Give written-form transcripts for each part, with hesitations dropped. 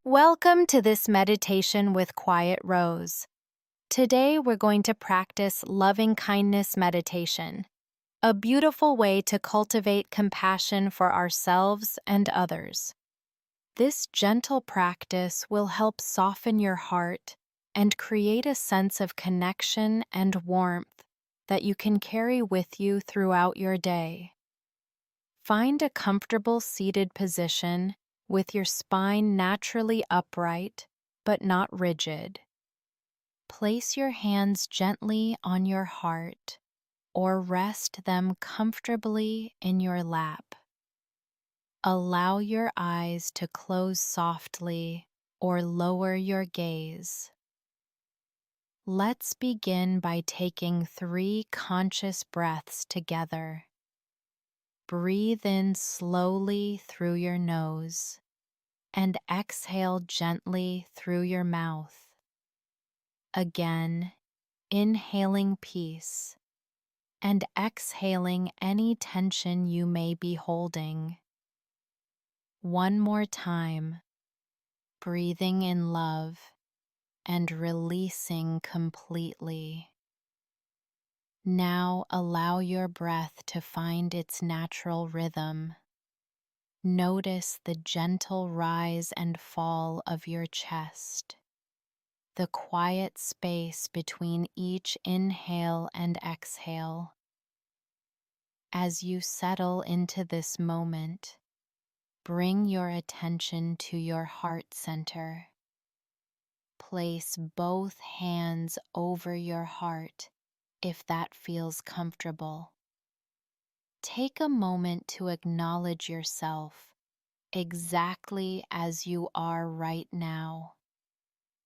Welcome to this meditation with Quiet Rose. Today we're going to practice loving kindness meditation, a beautiful way to cultivate compassion for ourselves and others. This gentle practice will help soften your heart and create a sense of connection and warmth that you can carry with you throughout your day. Find a comfortable seated position with your spine naturally upright but not rigid. Place your hands gently on your heart or rest them comfortably in your lap. Allow your eyes to close softly or lower your gaze. Let's begin by taking 3 conscious breaths together. Breathe in slowly through your nose and exhale gently through your mouth. Again, inhaling peace and exhaling any tension you may be holding. One more time, breathing in love and releasing completely. Now allow your breath to find its natural rhythm. Notice the gentle rise and fall of your chest, the quiet space between each inhale and exhale. As you settle into this moment, bring your attention to your heart center. Place both hands over your heart if that feels comfortable. Take a moment to acknowledge yourself exactly as you are right now.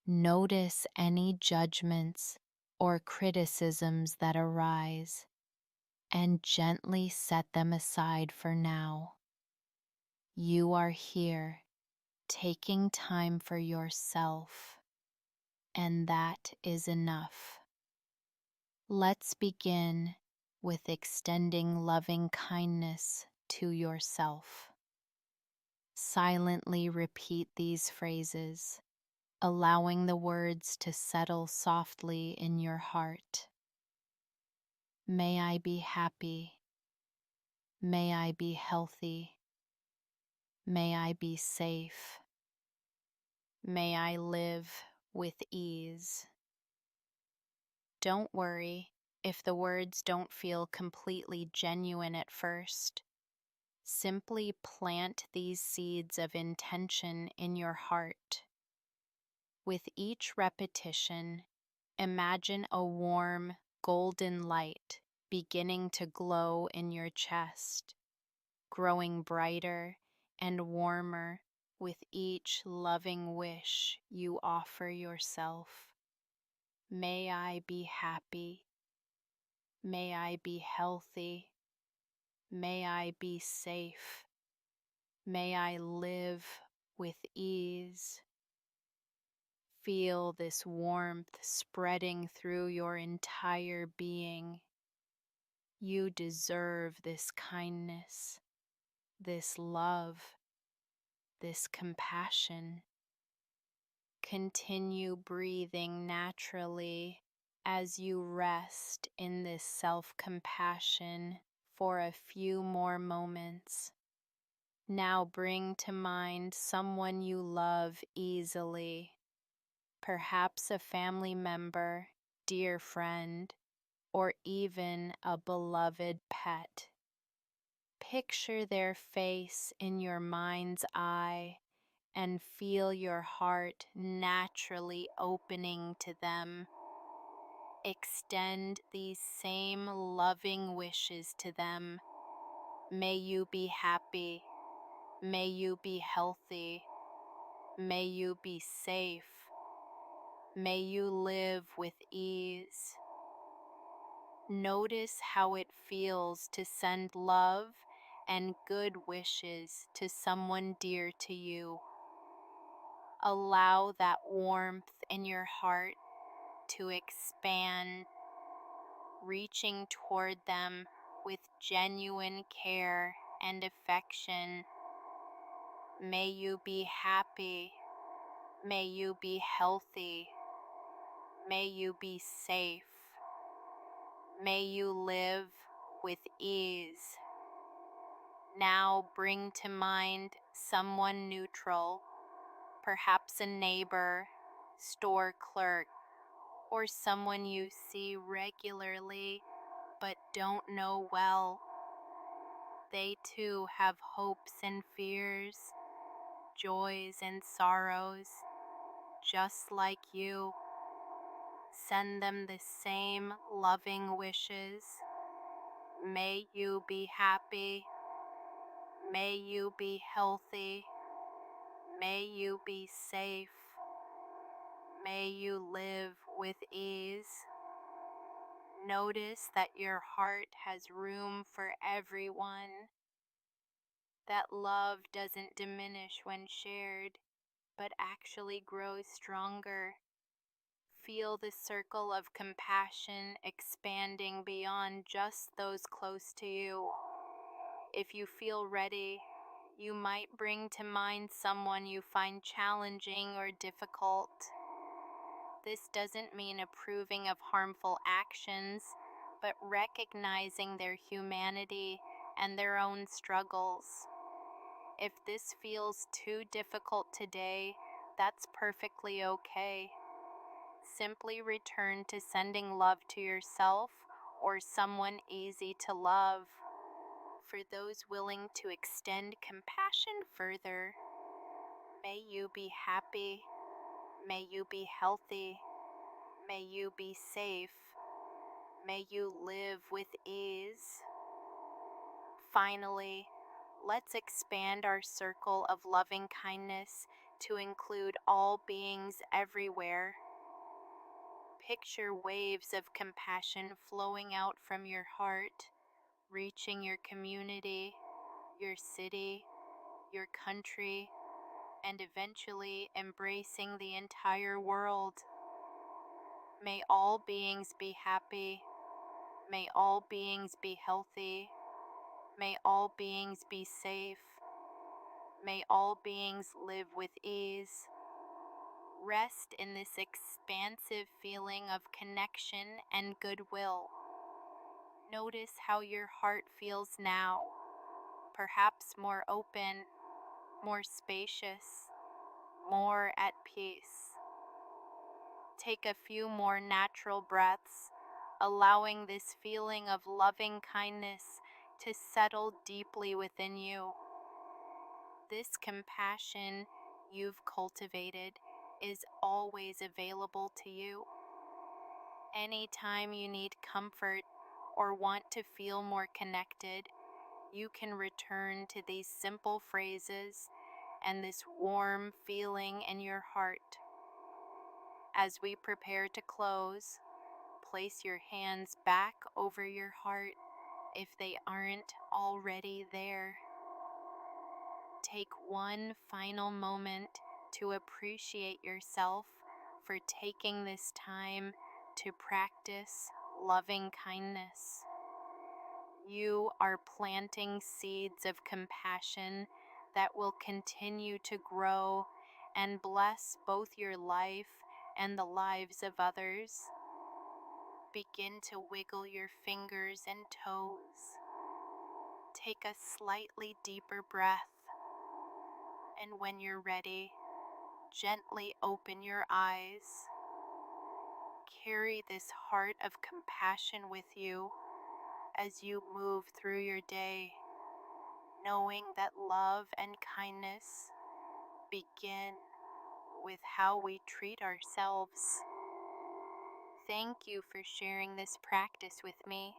Notice any judgments or criticisms that arise and gently set them aside for now. You are here, taking time for yourself, and that is enough. Let's begin with extending loving kindness to yourself. Silently repeat these phrases, allowing the words to settle softly in your heart. May I be happy. May I be healthy. May I be safe. May I live with ease. Don't worry if the words don't feel completely genuine at first. Simply plant these seeds of intention in your heart. With each repetition, imagine a warm, golden light beginning to glow in your chest, growing brighter and warmer with each loving wish you offer yourself. May I be happy. May I be healthy. May I be safe. May I live with ease. Feel this warmth spreading through your entire being. You deserve this kindness, this love, this compassion. Continue breathing naturally as you rest in this self-compassion for a few more moments. Now bring to mind someone you love easily, perhaps a family member, dear friend, or even a beloved pet. Picture their face in your mind's eye and feel your heart naturally opening to them. Extend these same loving wishes to them. May you be happy. May you be healthy. May you be safe. May you live with ease. Notice how it feels to send love and good wishes to someone dear to you. Allow that warmth in your heart to expand, reaching toward them with genuine care and affection. May you be happy. May you be healthy. May you be safe. May you live with ease. Now bring to mind someone neutral, perhaps a neighbor, store clerk, or someone you see regularly but don't know well. They too have hopes and fears, joys and sorrows, just like you. Send them the same loving wishes. May you be happy. May you be healthy. May you be safe. May you live with ease. Notice that your heart has room for everyone. That love doesn't diminish when shared, but actually grows stronger. Feel the circle of compassion expanding beyond just those close to you. If you feel ready, you might bring to mind someone you find challenging or difficult. This doesn't mean approving of harmful actions, but recognizing their humanity and their own struggles. If this feels too difficult today, that's perfectly okay. Simply return to sending love to yourself or someone easy to love. For those willing to extend compassion further, may you be happy, may you be healthy, may you be safe, may you live with ease. Finally, let's expand our circle of loving kindness to include all beings everywhere. Picture waves of compassion flowing out from your heart, reaching your community, your city, your country, and eventually embracing the entire world. May all beings be happy. May all beings be healthy. May all beings be safe. May all beings live with ease. Rest in this expansive feeling of connection and goodwill. Notice how your heart feels now, perhaps more open, more spacious, more at peace. Take a few more natural breaths, allowing this feeling of loving kindness to settle deeply within you. This compassion you've cultivated is always available to you. Anytime you need comfort or want to feel more connected, you can return to these simple phrases and this warm feeling in your heart. As we prepare to close, place your hands back over your heart if they aren't already there. Take one final moment to appreciate yourself for taking this time to practice loving kindness. You are planting seeds of compassion that will continue to grow and bless both your life and the lives of others. Begin to wiggle your fingers and toes. Take a slightly deeper breath, and when you're ready, gently open your eyes. Carry this heart of compassion with you as you move through your day, knowing that love and kindness begin with how we treat ourselves. Thank you for sharing this practice with me.